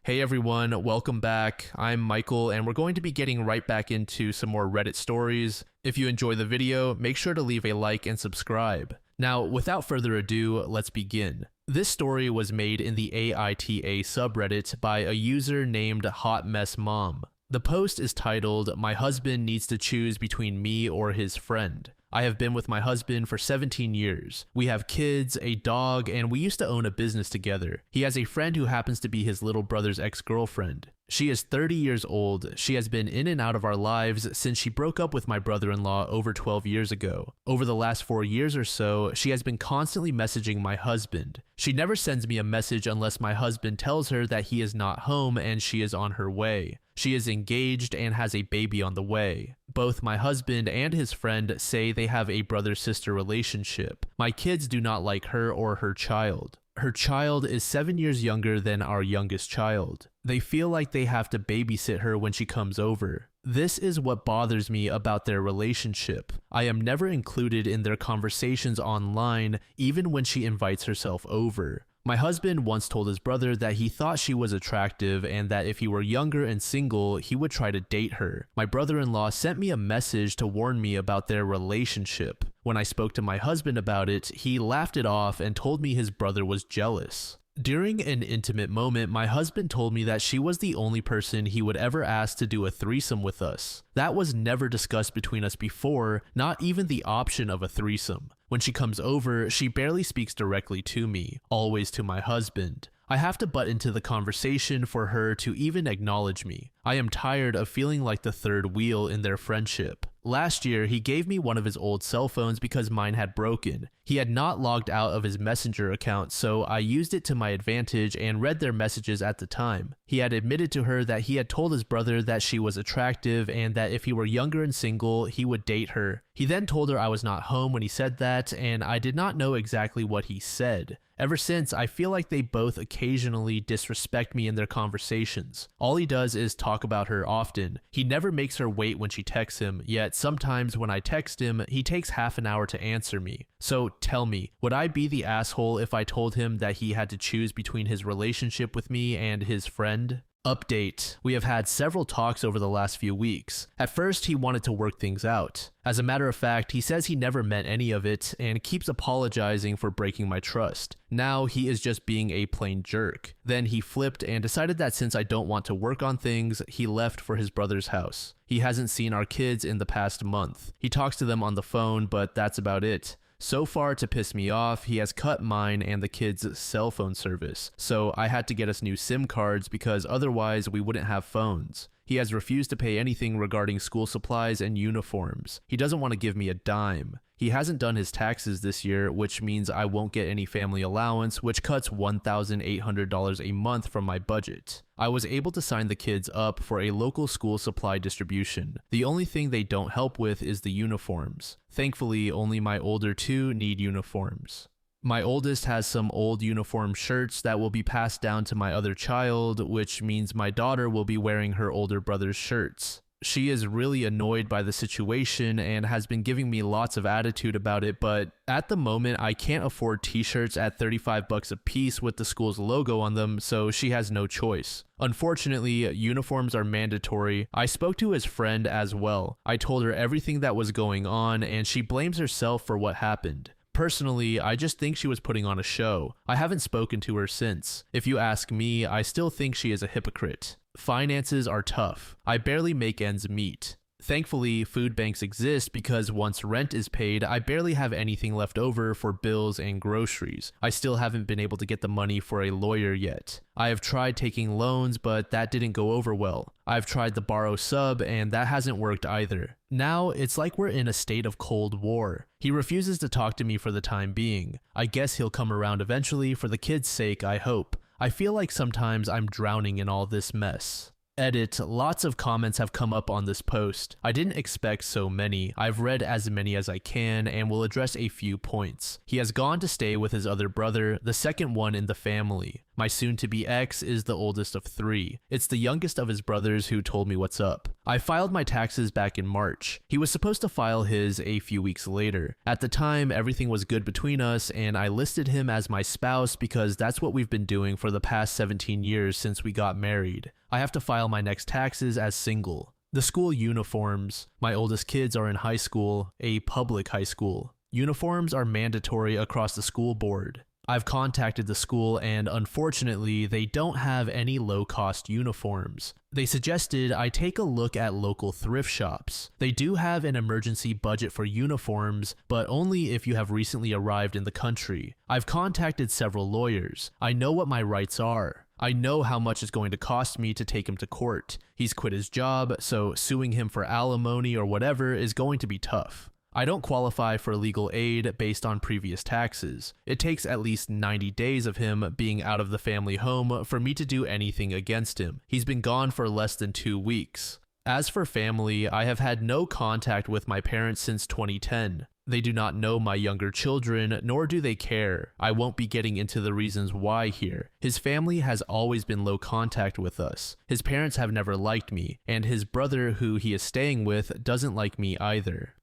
Hey everyone, welcome back. I'm Michael, and we're going to be getting right back into some more Reddit stories. If you enjoy the video, make sure to leave a like and subscribe. Now, without further ado, let's begin. This story was made in the AITA subreddit by a user named Hot Mess Mom. The post is titled, "My husband needs to choose between me or his friend. I have been with my husband for 17 years. We have kids, a dog, and we used to own a business together. He has a friend who happens to be his little brother's ex-girlfriend. She is 30 years old. She has been in and out of our lives since she broke up with my brother-in-law over 12 years ago. Over the last 4 years or so, she has been constantly messaging my husband. She never sends me a message unless my husband tells her that he is not home and she is on her way. She is engaged and has a baby on the way. Both my husband and his friend say they have a brother-sister relationship. My kids do not like her or her child. Her child is 7 years younger than our youngest child. They feel like they have to babysit her when she comes over. This is what bothers me about their relationship. I am never included in their conversations online, even when she invites herself over. My husband once told his brother that he thought she was attractive and that if he were younger and single, he would try to date her. My brother-in-law sent me a message to warn me about their relationship. When I spoke to my husband about it, he laughed it off and told me his brother was jealous. During an intimate moment, my husband told me that she was the only person he would ever ask to do a threesome with us. That was never discussed between us before, not even the option of a threesome. When she comes over, she barely speaks directly to me, always to my husband. I have to butt into the conversation for her to even acknowledge me. I am tired of feeling like the third wheel in their friendship. Last year, he gave me one of his old cell phones because mine had broken. He had not logged out of his Messenger account, so I used it to my advantage and read their messages at the time. He had admitted to her that he had told his brother that she was attractive and that if he were younger and single, he would date her. He then told her I was not home when he said that, and I did not know exactly what he said. Ever since, I feel like they both occasionally disrespect me in their conversations. All he does is talk about her often. He never makes her wait when she texts him, yet sometimes when I text him, he takes half an hour to answer me. So tell me, would I be the asshole if I told him that he had to choose between his relationship with me and his friend? Update. We have had several talks over the last few weeks. At first, he wanted to work things out. As a matter of fact, he says he never meant any of it and keeps apologizing for breaking my trust. Now he is just being a plain jerk. Then he flipped and decided that since I don't want to work on things, he left for his brother's house. He hasn't seen our kids in the past month. He talks to them on the phone, but that's about it. So far, to piss me off, he has cut mine and the kids' cell phone service, so I had to get us new SIM cards because otherwise we wouldn't have phones. He has refused to pay anything regarding school supplies and uniforms. He doesn't want to give me a dime. He hasn't done his taxes this year, which means I won't get any family allowance, which cuts $1,800 a month from my budget. I was able to sign the kids up for a local school supply distribution. The only thing they don't help with is the uniforms. Thankfully, only my older two need uniforms. My oldest has some old uniform shirts that will be passed down to my other child, which means my daughter will be wearing her older brother's shirts. She is really annoyed by the situation and has been giving me lots of attitude about it, but at the moment I can't afford t-shirts at $35 a piece with the school's logo on them, so she has no choice. Unfortunately, uniforms are mandatory. I spoke to his friend as well. I told her everything that was going on and she blames herself for what happened. Personally, I just think she was putting on a show. I haven't spoken to her since. If you ask me, I still think she is a hypocrite. Finances are tough. I barely make ends meet. Thankfully, food banks exist because once rent is paid, I barely have anything left over for bills and groceries. I still haven't been able to get the money for a lawyer yet. I have tried taking loans, but that didn't go over well. I've tried the borrow sub, and that hasn't worked either. Now, it's like we're in a state of Cold War. He refuses to talk to me for the time being. I guess he'll come around eventually for the kids' sake, I hope. I feel like sometimes I'm drowning in all this mess. Edit. Lots of comments have come up on this post. I didn't expect so many. I've read as many as I can and will address a few points. He has gone to stay with his other brother, the second one in the family. My soon-to-be ex is the oldest of 3. It's the youngest of his brothers who told me what's up. I filed my taxes back in March. He was supposed to file his a few weeks later. At the time, everything was good between us, and I listed him as my spouse because that's what we've been doing for the past 17 years since we got married. I have to file my next taxes as single. The school uniforms. My oldest kids are in high school, a public high school. Uniforms are mandatory across the school board. I've contacted the school and unfortunately, they don't have any low-cost uniforms. They suggested I take a look at local thrift shops. They do have an emergency budget for uniforms, but only if you have recently arrived in the country. I've contacted several lawyers. I know what my rights are. I know how much it's going to cost me to take him to court. He's quit his job, so suing him for alimony or whatever is going to be tough. I don't qualify for legal aid based on previous taxes. It takes at least 90 days of him being out of the family home for me to do anything against him. He's been gone for less than 2 weeks. As for family, I have had no contact with my parents since 2010. They do not know my younger children, nor do they care. I won't be getting into the reasons why here. His family has always been low contact with us. His parents have never liked me, and his brother, who he is staying with, doesn't like me either.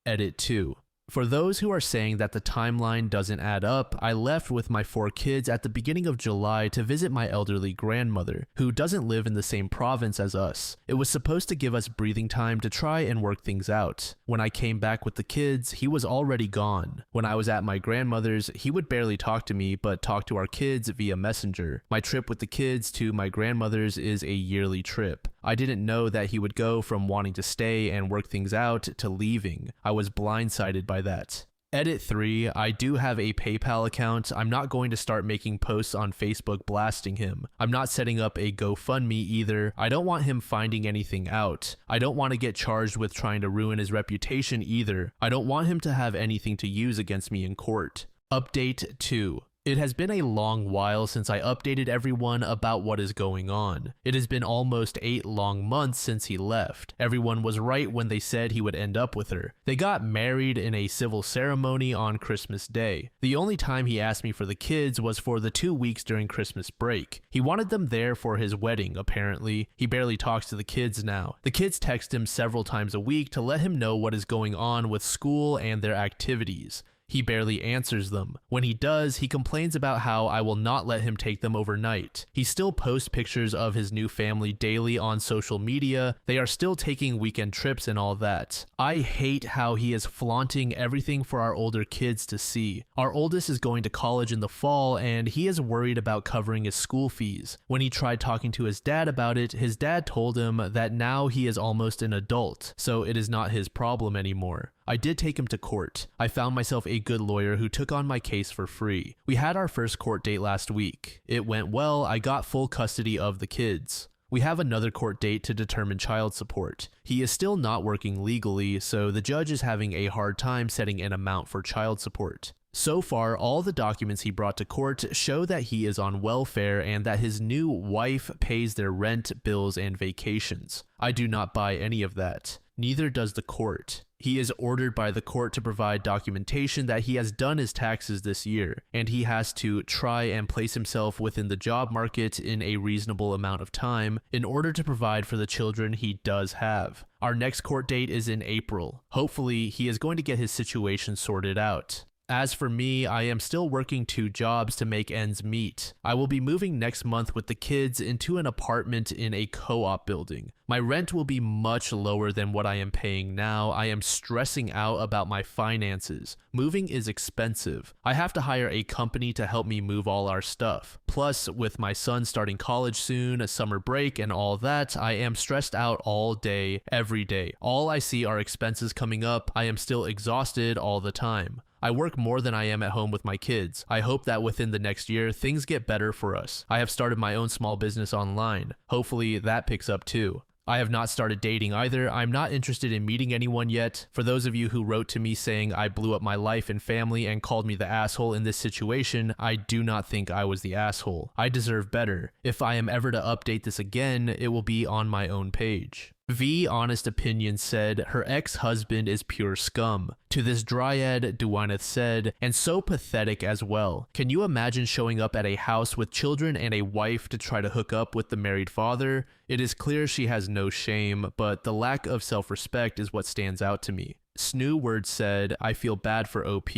Edit 2. For those who are saying that the timeline doesn't add up, I left with my 4 kids at the beginning of July to visit my elderly grandmother, who doesn't live in the same province as us. It was supposed to give us breathing time to try and work things out. When I came back with the kids, he was already gone. When I was at my grandmother's, he would barely talk to me, but talk to our kids via Messenger. My trip with the kids to my grandmother's is a yearly trip. I didn't know that he would go from wanting to stay and work things out to leaving. I was blindsided by that. Edit 3, I do have a PayPal account. I'm not going to start making posts on Facebook blasting him. I'm not setting up a GoFundMe either. I don't want him finding anything out. I don't want to get charged with trying to ruin his reputation either. I don't want him to have anything to use against me in court. Update 2. It has been a long while since I updated everyone about what is going on. It has been almost 8 long months since he left. Everyone was right when they said he would end up with her. They got married in a civil ceremony on Christmas Day. The only time he asked me for the kids was for the 2 weeks during Christmas break. He wanted them there for his wedding, apparently. He barely talks to the kids now. The kids text him several times a week to let him know what is going on with school and their activities. He barely answers them. When he does, he complains about how I will not let him take them overnight. He still posts pictures of his new family daily on social media. They are still taking weekend trips and all that. I hate how he is flaunting everything for our older kids to see. Our oldest is going to college in the fall and he is worried about covering his school fees. When he tried talking to his dad about it, his dad told him that now he is almost an adult, so it is not his problem anymore. I did take him to court. I found myself a good lawyer who took on my case for free. We had our first court date last week. It went well. I got full custody of the kids. We have another court date to determine child support. He is still not working legally, so the judge is having a hard time setting an amount for child support. So far, all the documents he brought to court show that he is on welfare and that his new wife pays their rent, bills, and vacations. I do not buy any of that. Neither does the court. He is ordered by the court to provide documentation that he has done his taxes this year, and he has to try and place himself within the job market in a reasonable amount of time in order to provide for the children he does have. Our next court date is in April. Hopefully, he is going to get his situation sorted out. As for me, I am still working 2 jobs to make ends meet. I will be moving next month with the kids into an apartment in a co-op building. My rent will be much lower than what I am paying now. I am stressing out about my finances. Moving is expensive. I have to hire a company to help me move all our stuff. Plus, with my son starting college soon, a summer break, and all that, I am stressed out all day, every day. All I see are expenses coming up. I am still exhausted all the time. I work more than I am at home with my kids. I hope that within the next year, things get better for us. I have started my own small business online. Hopefully that picks up too. I have not started dating either. I'm not interested in meeting anyone yet. For those of you who wrote to me saying I blew up my life and family and called me the asshole in this situation, I do not think I was the asshole. I deserve better. If I am ever to update this again, it will be on my own page. V Honest Opinion said her ex-husband is pure scum. To this dryad, Duwyneth said, and so pathetic as well. Can you imagine showing up at a house with children and a wife to try to hook up with the married father? It is clear she has no shame, but the lack of self-respect is what stands out to me. Snoo Word said, I feel bad for OP.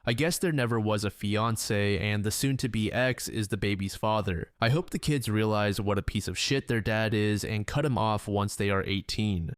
I guess there never was a fiance, and the soon-to-be ex is the baby's father. I hope the kids realize what a piece of shit their dad is and cut him off once they are 18.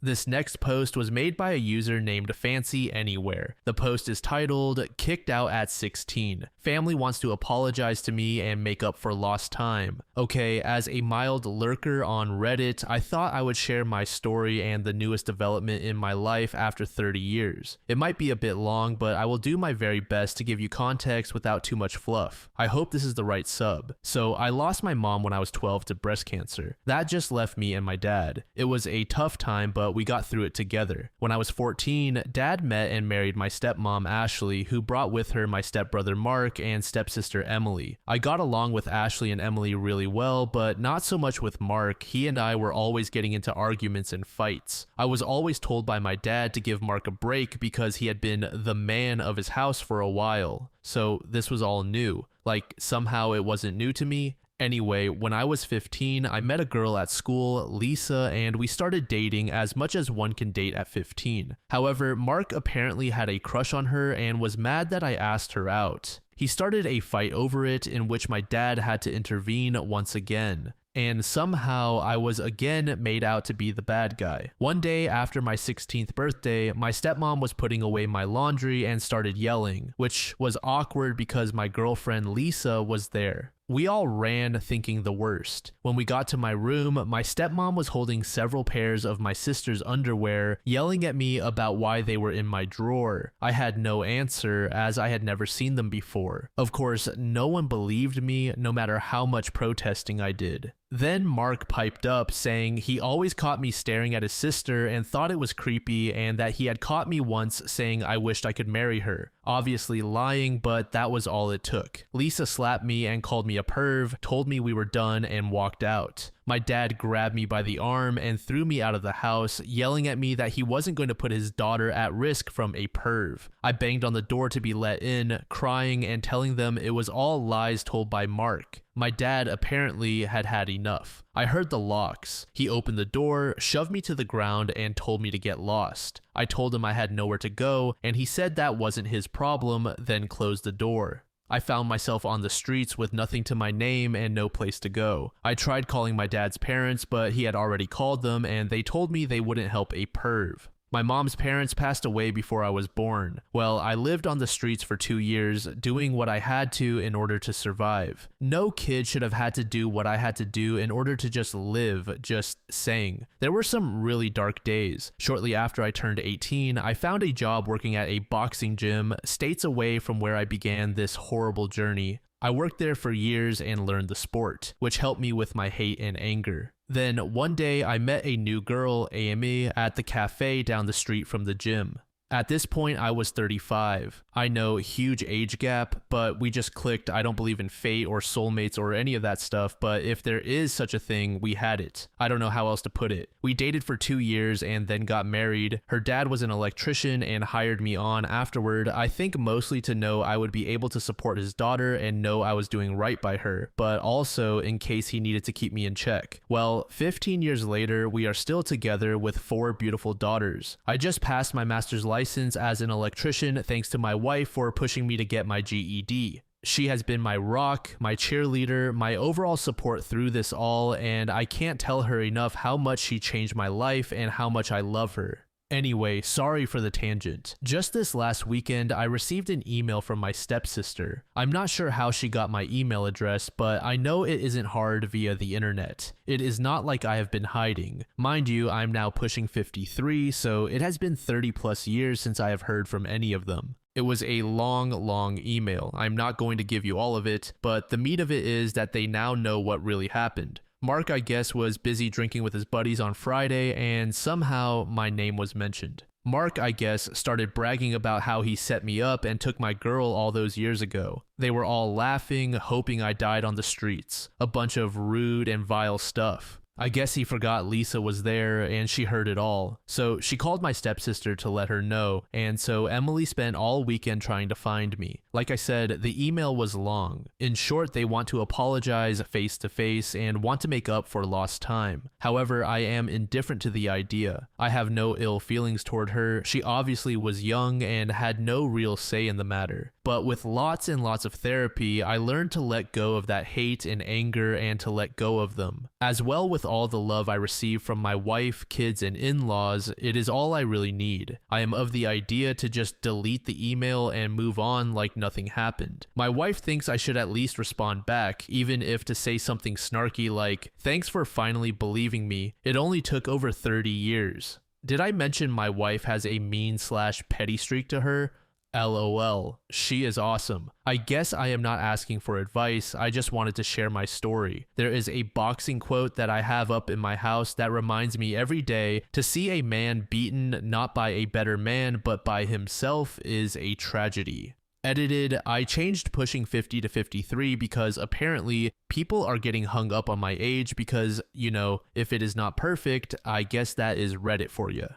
This next post was made by a user named Fancy Anywhere. The post is titled, Kicked Out at 16. Family wants to apologize to me and make up for lost time. Okay, as a mild lurker on Reddit, I thought I would share my story and the newest development in my life after 30 years. It might be a bit long, but I will do my very best to give you context without too much fluff. I hope this is the right sub. So, I lost my mom when I was 12 to breast cancer. That just left me and my dad. It was a tough time, but we got through it together. When I was 14, Dad met and married my stepmom Ashley, who brought with her my stepbrother Mark and stepsister Emily. I got along with Ashley and Emily really well, but not so much with Mark. He and I were always getting into arguments and fights. I was always told by my dad to give Mark a break because he had been the man of his house for a while. So this was all new. Like, somehow it wasn't new to me. Anyway, when I was 15, I met a girl at school, Lisa, and we started dating as much as one can date at 15. However, Mark apparently had a crush on her and was mad that I asked her out. He started a fight over it in which my dad had to intervene once again. And somehow I was again made out to be the bad guy. One day after my 16th birthday, my stepmom was putting away my laundry and started yelling, which was awkward because my girlfriend Lisa was there. We all ran thinking the worst. When we got to my room, my stepmom was holding several pairs of my sister's underwear, yelling at me about why they were in my drawer. I had no answer, as I had never seen them before. Of course, no one believed me, no matter how much protesting I did. Then Mark piped up saying he always caught me staring at his sister and thought it was creepy, and that he had caught me once saying I wished I could marry her. Obviously lying, but that was all it took. Lisa slapped me and called me a perv, told me we were done, and walked out. My dad grabbed me by the arm and threw me out of the house, yelling at me that he wasn't going to put his daughter at risk from a perv. I banged on the door to be let in, crying and telling them it was all lies told by Mark. My dad apparently had had enough. I heard the locks. He opened the door, shoved me to the ground, and told me to get lost. I told him I had nowhere to go, and he said that wasn't his problem, then closed the door. I found myself on the streets with nothing to my name and no place to go. I tried calling my dad's parents, but he had already called them and they told me they wouldn't help a perv. My mom's parents passed away before I was born. Well, I lived on the streets for 2 years, doing what I had to in order to survive. No kid should have had to do what I had to do in order to just live, just saying. There were some really dark days. Shortly after I turned 18, I found a job working at a boxing gym, states away from where I began this horrible journey. I worked there for years and learned the sport, which helped me with my hate and anger. Then one day I met a new girl, Amy, at the cafe down the street from the gym. At this point, I was 35. I know, huge age gap, but we just clicked. I don't believe in fate or soulmates or any of that stuff, but if there is such a thing, we had it. I don't know how else to put it. We dated for 2 years and then got married. Her dad was an electrician and hired me on afterward, I think mostly to know I would be able to support his daughter and know I was doing right by her, but also in case he needed to keep me in check. Well, 15 years later, we are still together with 4 beautiful daughters. I just passed my master's license as an electrician thanks to my wife for pushing me to get my GED. She has been my rock, my cheerleader, my overall support through this all, and I can't tell her enough how much she changed my life and how much I love her. Anyway, sorry for the tangent. Just this last weekend, I received an email from my stepsister. I'm not sure how she got my email address, but I know it isn't hard via the internet. It is not like I have been hiding. Mind you, I'm now pushing 53, so it has been 30 plus years since I have heard from any of them. It was a long email. I'm not going to give you all of it, but the meat of it is that they now know what really happened. Mark, I guess, was busy drinking with his buddies on Friday, and somehow my name was mentioned. Mark, I guess, started bragging about how he set me up and took my girl all those years ago. They were all laughing, hoping I died on the streets. A bunch of rude and vile stuff. I guess he forgot Lisa was there and she heard it all. So she called my stepsister to let her know, and so Emily spent all weekend trying to find me. Like I said, the email was long. In short, they want to apologize face to face and want to make up for lost time. However, I am indifferent to the idea. I have no ill feelings toward her. She obviously was young and had no real say in the matter. But with lots and lots of therapy, I learned to let go of that hate and anger and to let go of them. As well, with all the love I receive from my wife, kids, and in-laws, it is all I really need. I am of the idea to just delete the email and move on like nothing happened. My wife thinks I should at least respond back, even if to say something snarky like, "Thanks for finally believing me. It only took over 30 years. Did I mention my wife has a mean/petty streak to her? LOL. She is awesome. I guess I am not asking for advice, I just wanted to share my story. There is a boxing quote that I have up in my house that reminds me every day to see a man beaten not by a better man but by himself is a tragedy. Edited, I changed pushing 50 to 53 because apparently people are getting hung up on my age because, you know, if it is not perfect, I guess that is Reddit for you.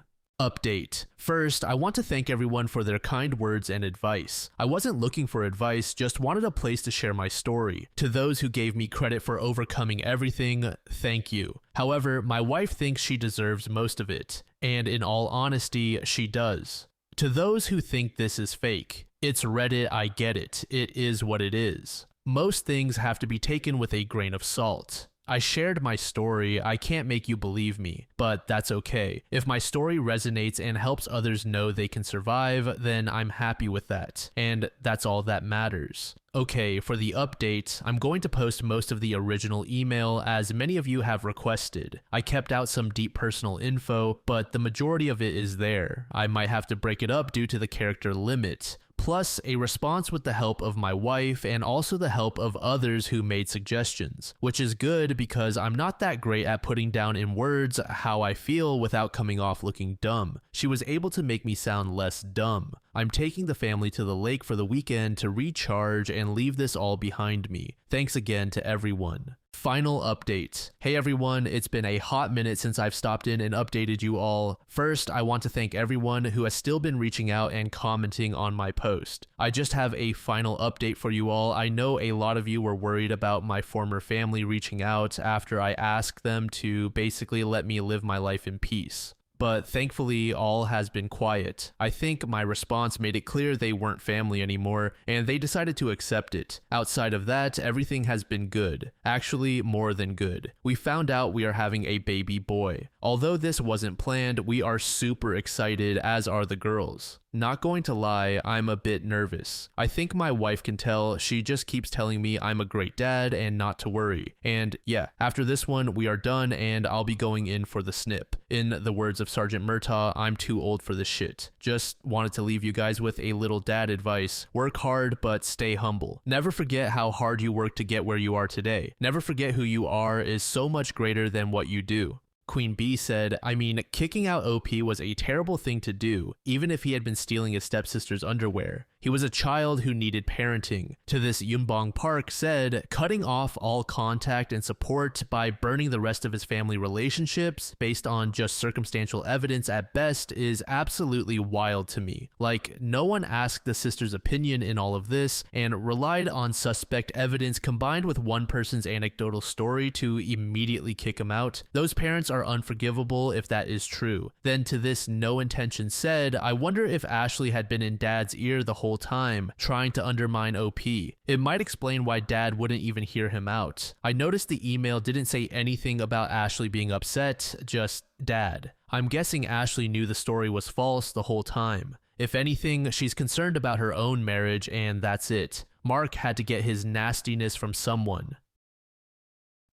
Update. First, I want to thank everyone for their kind words and advice. I wasn't looking for advice, just wanted a place to share my story. To those who gave me credit for overcoming everything, thank you. However, my wife thinks she deserves most of it, and in all honesty, she does. To those who think this is fake, it's Reddit, I get it. It is what it is. Most things have to be taken with a grain of salt. I shared my story, I can't make you believe me, but that's okay. If my story resonates and helps others know they can survive, then I'm happy with that, and that's all that matters. Okay, for the update, I'm going to post most of the original email as many of you have requested. I kept out some deep personal info, but the majority of it is there. I might have to break it up due to the character limit. Plus a response with the help of my wife and also the help of others who made suggestions, which is good because I'm not that great at putting down in words how I feel without coming off looking dumb. She was able to make me sound less dumb. I'm taking the family to the lake for the weekend to recharge and leave this all behind me. Thanks again to everyone. Final update. Hey everyone, it's been a hot minute since I've stopped in and updated you all. First, I want to thank everyone who has still been reaching out and commenting on my post. I just have a final update for you all. I know a lot of you were worried about my former family reaching out after I asked them to basically let me live my life in peace. But thankfully, all has been quiet. I think my response made it clear they weren't family anymore, and they decided to accept it. Outside of that, everything has been good. Actually, more than good. We found out we are having a baby boy. Although this wasn't planned, we are super excited, as are the girls. Not going to lie, I'm a bit nervous. I think my wife can tell. She just keeps telling me I'm a great dad and not to worry. And yeah, after this one, we are done and I'll be going in for the snip. In the words of Sergeant Murtaugh, I'm too old for this shit. Just wanted to leave you guys with a little dad advice. Work hard, but stay humble. Never forget how hard you work to get where you are today. Never forget who you are is so much greater than what you do. Queen Bee said, I mean, kicking out OP was a terrible thing to do, even if he had been stealing his stepsister's underwear. He was a child who needed parenting. To this, Yunbong Park said, cutting off all contact and support by burning the rest of his family relationships based on just circumstantial evidence at best is absolutely wild to me. Like, no one asked the sister's opinion in all of this and relied on suspect evidence combined with one person's anecdotal story to immediately kick him out. Those parents are unforgivable if that is true. Then to this no intention said, I wonder if Ashley had been in Dad's ear the whole time, trying to undermine OP. It might explain why Dad wouldn't even hear him out. I noticed the email didn't say anything about Ashley being upset, just Dad. I'm guessing Ashley knew the story was false the whole time. If anything, she's concerned about her own marriage and that's it. Mark had to get his nastiness from someone.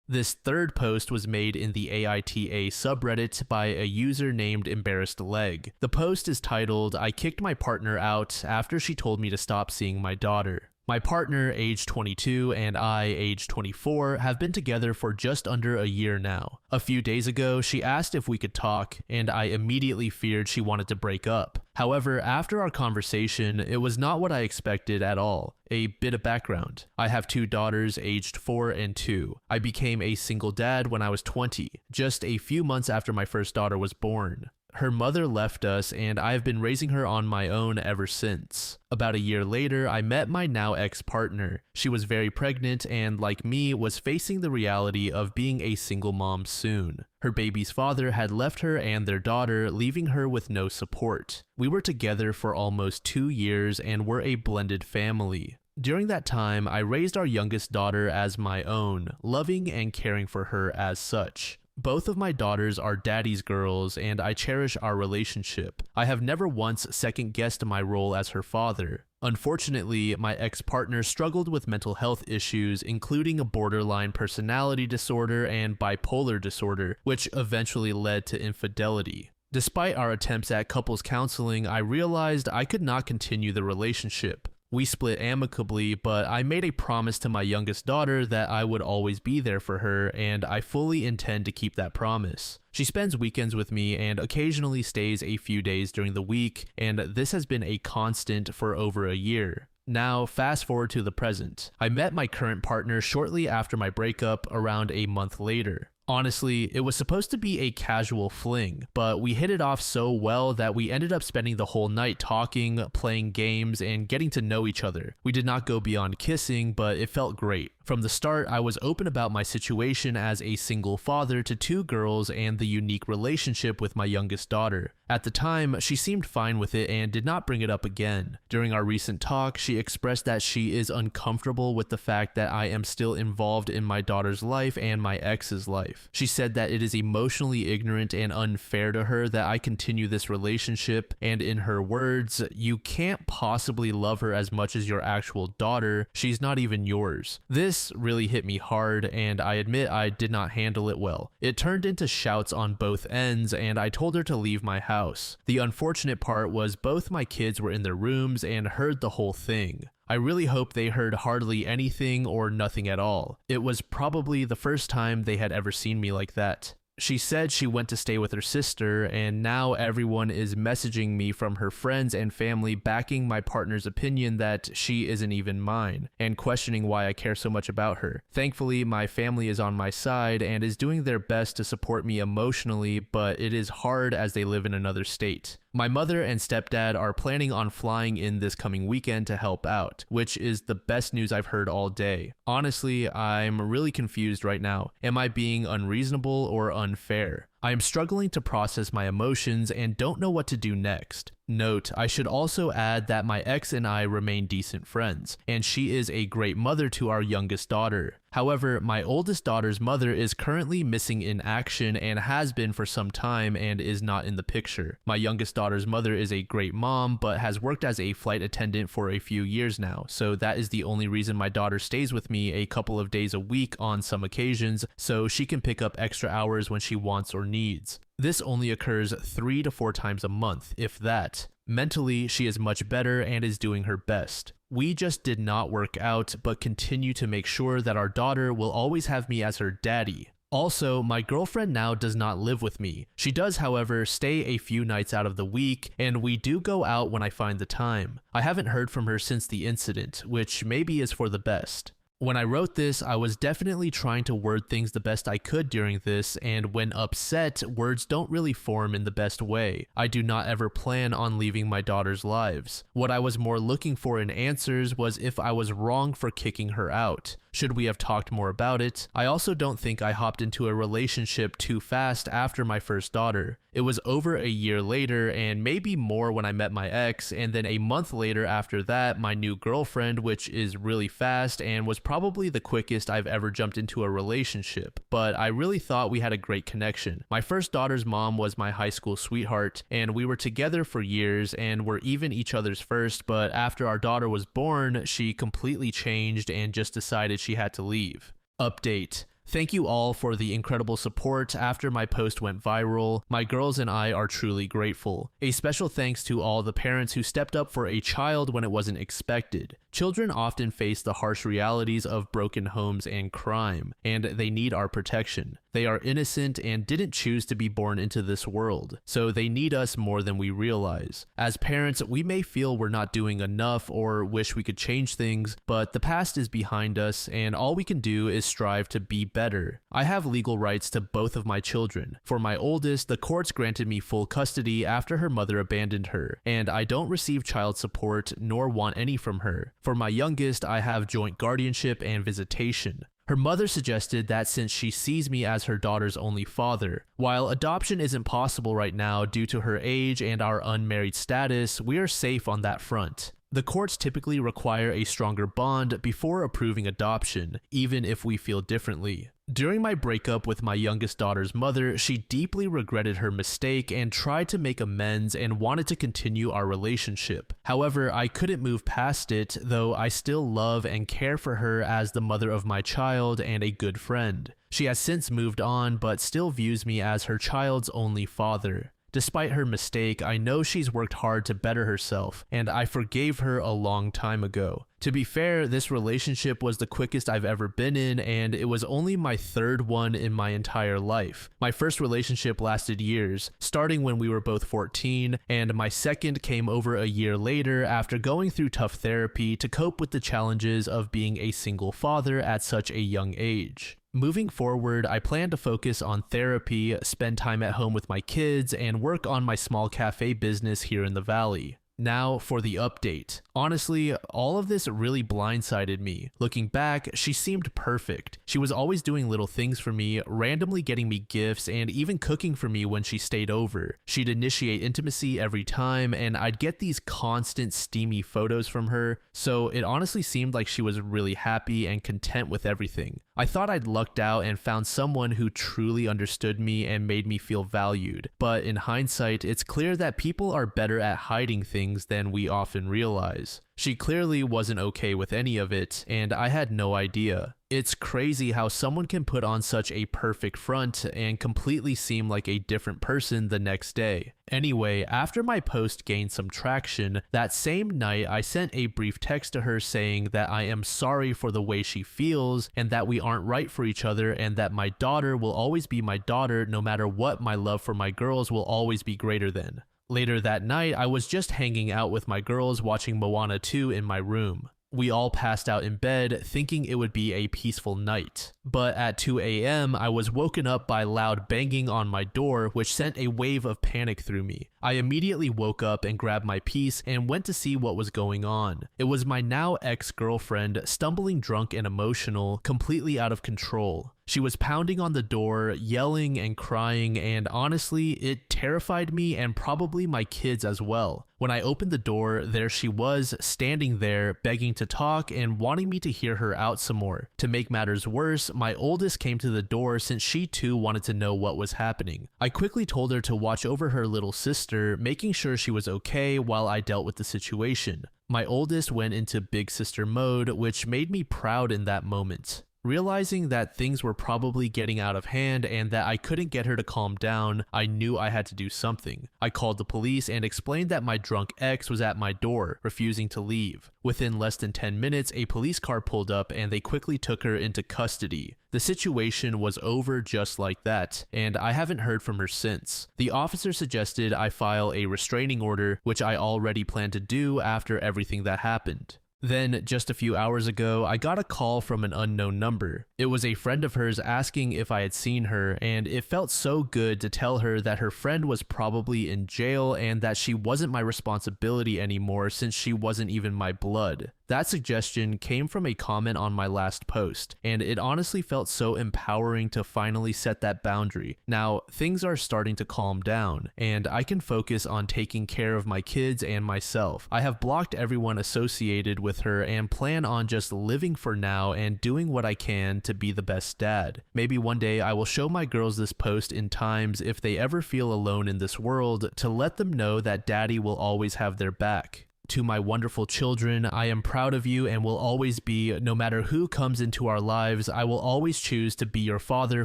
This third post was made in the AITA subreddit by a user named Embarrassed Leg. The post is titled, I kicked my partner out after she told me to stop seeing my daughter. My partner, age 22, and I, age 24, have been together for just under a year now. A few days ago, she asked if we could talk, and I immediately feared she wanted to break up. However, after our conversation, it was not what I expected at all. A bit of background. I have 2 daughters aged 4 and 2. I became a single dad when I was 20, just a few months after my first daughter was born. Her mother left us, and I have been raising her on my own ever since. About a year later, I met my now ex-partner. She was very pregnant and, like me, was facing the reality of being a single mom soon. Her baby's father had left her and their daughter, leaving her with no support. We were together for almost 2 years and were a blended family. During that time, I raised our youngest daughter as my own, loving and caring for her as such. Both of my daughters are daddy's girls, and I cherish our relationship. I have never once second-guessed my role as her father. Unfortunately, my ex-partner struggled with mental health issues, including a borderline personality disorder and bipolar disorder, which eventually led to infidelity. Despite our attempts at couples counseling, I realized I could not continue the relationship. We split amicably, but I made a promise to my youngest daughter that I would always be there for her, and I fully intend to keep that promise. She spends weekends with me and occasionally stays a few days during the week, and this has been a constant for over a year. Now, fast forward to the present. I met my current partner shortly after my breakup, around a month later. Honestly, it was supposed to be a casual fling, but we hit it off so well that we ended up spending the whole night talking, playing games, and getting to know each other. We did not go beyond kissing, but it felt great. From the start, I was open about my situation as a single father to 2 girls and the unique relationship with my youngest daughter. At the time, she seemed fine with it and did not bring it up again. During our recent talk, she expressed that she is uncomfortable with the fact that I am still involved in my daughter's life and my ex's life. She said that it is emotionally ignorant and unfair to her that I continue this relationship, and in her words, "You can't possibly love her as much as your actual daughter. She's not even yours." This really hit me hard, and I admit I did not handle it well. It turned into shouts on both ends, and I told her to leave my house. The unfortunate part was both my kids were in their rooms and heard the whole thing. I really hope they heard hardly anything or nothing at all. It was probably the first time they had ever seen me like that. She said she went to stay with her sister, and now everyone is messaging me from her friends and family backing my partner's opinion that she isn't even mine, and questioning why I care so much about her. Thankfully, my family is on my side and is doing their best to support me emotionally, but it is hard as they live in another state. My mother and stepdad are planning on flying in this coming weekend to help out, which is the best news I've heard all day. Honestly, I'm really confused right now. Am I being unreasonable or unfair? I am struggling to process my emotions and don't know what to do next. Note, I should also add that my ex and I remain decent friends, and she is a great mother to our youngest daughter. However, my oldest daughter's mother is currently missing in action and has been for some time and is not in the picture. My youngest daughter's mother is a great mom, but has worked as a flight attendant for a few years now, so that is the only reason my daughter stays with me a couple of days a week on some occasions, so she can pick up extra hours when she wants or needs. This only occurs 3 to 4 times a month, if that. Mentally, she is much better and is doing her best. We just did not work out, but continue to make sure that our daughter will always have me as her daddy. Also, my girlfriend now does not live with me. She does, however, stay a few nights out of the week, and we do go out when I find the time. I haven't heard from her since the incident, which maybe is for the best. When I wrote this, I was definitely trying to word things the best I could during this, and when upset, words don't really form in the best way. I do not ever plan on leaving my daughter's lives. What I was more looking for in answers was if I was wrong for kicking her out. Should we have talked more about it? I also don't think I hopped into a relationship too fast after my first daughter. It was over a year later, and maybe more when I met my ex, and then a month later after that, my new girlfriend, which is really fast and was probably the quickest I've ever jumped into a relationship. But I really thought we had a great connection. My first daughter's mom was my high school sweetheart, and we were together for years and were even each other's first, but after our daughter was born, she completely changed and just decided she had to leave. Update. Thank you all for the incredible support after my post went viral. My girls and I are truly grateful. A special thanks to all the parents who stepped up for a child when it wasn't expected. Children often face the harsh realities of broken homes and crime, and they need our protection. They are innocent and didn't choose to be born into this world, so they need us more than we realize. As parents, we may feel we're not doing enough or wish we could change things, but the past is behind us, and all we can do is strive to be better. I have legal rights to both of my children. For my oldest, the courts granted me full custody after her mother abandoned her, and I don't receive child support nor want any from her. For my youngest, I have joint guardianship and visitation. Her mother suggested that since she sees me as her daughter's only father, while adoption isn't possible right now due to her age and our unmarried status, we are safe on that front. The courts typically require a stronger bond before approving adoption, even if we feel differently. During my breakup with my youngest daughter's mother, she deeply regretted her mistake and tried to make amends and wanted to continue our relationship. However, I couldn't move past it, though I still love and care for her as the mother of my child and a good friend. She has since moved on, but still views me as her child's only father. Despite her mistake, I know she's worked hard to better herself, and I forgave her a long time ago. To be fair, this relationship was the quickest I've ever been in, and it was only my third one in my entire life. My first relationship lasted years, starting when we were both 14, and my second came over a year later after going through tough therapy to cope with the challenges of being a single father at such a young age. Moving forward, I plan to focus on therapy, spend time at home with my kids, and work on my small cafe business here in the Valley. Now for the update. Honestly, all of this really blindsided me. Looking back, she seemed perfect. She was always doing little things for me, randomly getting me gifts, and even cooking for me when she stayed over. She'd initiate intimacy every time, and I'd get these constant steamy photos from her, so it honestly seemed like she was really happy and content with everything. I thought I'd lucked out and found someone who truly understood me and made me feel valued, but in hindsight, it's clear that people are better at hiding things than we often realize. She clearly wasn't okay with any of it, and I had no idea. It's crazy how someone can put on such a perfect front and completely seem like a different person the next day. Anyway, after my post gained some traction, that same night I sent a brief text to her saying that I am sorry for the way she feels and that we aren't right for each other and that my daughter will always be my daughter no matter what. My love for my girls will always be greater than. Later that night, I was just hanging out with my girls watching Moana 2 in my room. We all passed out in bed, thinking it would be a peaceful night. But at 2 a.m., I was woken up by loud banging on my door, which sent a wave of panic through me. I immediately woke up and grabbed my piece and went to see what was going on. It was my now ex-girlfriend, stumbling drunk and emotional, completely out of control. She was pounding on the door, yelling and crying, and honestly, it terrified me and probably my kids as well. When I opened the door, there she was, standing there, begging to talk and wanting me to hear her out some more. To make matters worse, my oldest came to the door since she too wanted to know what was happening. I quickly told her to watch over her little sister, making sure she was okay while I dealt with the situation. My oldest went into big sister mode, which made me proud in that moment. Realizing that things were probably getting out of hand and that I couldn't get her to calm down, I knew I had to do something. I called the police and explained that my drunk ex was at my door, refusing to leave. Within less than 10 minutes, a police car pulled up and they quickly took her into custody. The situation was over just like that, and I haven't heard from her since. The officer suggested I file a restraining order, which I already planned to do after everything that happened. Then, just a few hours ago, I got a call from an unknown number. It was a friend of hers asking if I had seen her, and it felt so good to tell her that her friend was probably in jail and that she wasn't my responsibility anymore since she wasn't even my blood. That suggestion came from a comment on my last post, and it honestly felt so empowering to finally set that boundary. Now, things are starting to calm down, and I can focus on taking care of my kids and myself. I have blocked everyone associated with her and plan on just living for now and doing what I can to be the best dad. Maybe one day I will show my girls this post in times if they ever feel alone in this world to let them know that daddy will always have their back. To my wonderful children, I am proud of you and will always be. No matter who comes into our lives, I will always choose to be your father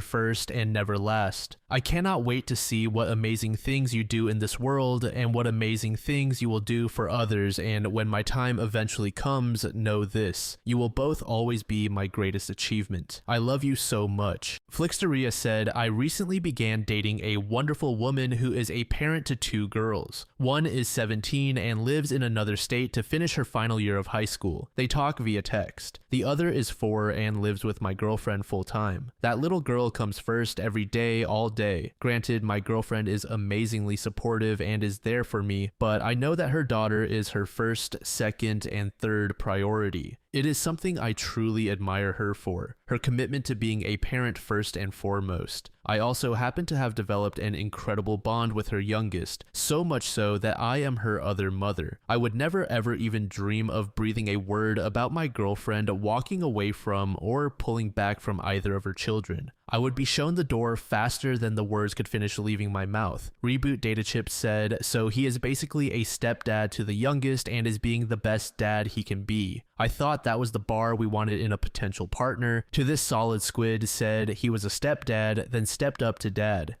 first and never last. I cannot wait to see what amazing things you do in this world and what amazing things you will do for others, and when my time eventually comes, know this: you will both always be my greatest achievement. I love you so much. Flixteria said, I recently began dating a wonderful woman who is a parent to 2 girls. One is 17 and lives in another state to finish her final year of high school. They talk via text. The other is 4 and lives with my girlfriend full time. That little girl comes first every day, all day. Granted, my girlfriend is amazingly supportive and is there for me, but I know that her daughter is her first, second, and third priority. It is something I truly admire her for, her commitment to being a parent first and foremost. I also happen to have developed an incredible bond with her youngest, so much so that I am her other mother. I would never ever even dream of breathing a word about my girlfriend walking away from or pulling back from either of her children. I would be shown the door faster than the words could finish leaving my mouth. Reboot Datachip said, so he is basically a stepdad to the youngest and is being the best dad he can be. I thought that was the bar we wanted in a potential partner. To this Solid Squid said he was a stepdad, then stepped up to dad.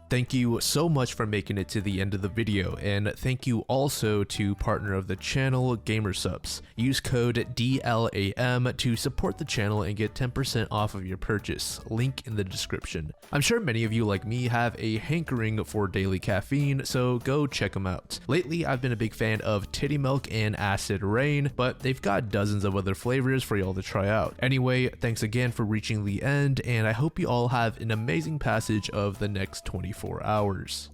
Thank you so much for making it to the end of the video, and thank you also to partner of the channel, Gamersupps. Use code DLAM to support the channel and get 10% off of your purchase, link in the description. I'm sure many of you like me have a hankering for daily caffeine, so go check them out. Lately, I've been a big fan of Titty Milk and Acid Rain, but they've got dozens of other flavors for y'all to try out. Anyway, thanks again for reaching the end, and I hope you all have an amazing passage of the next 24 hours.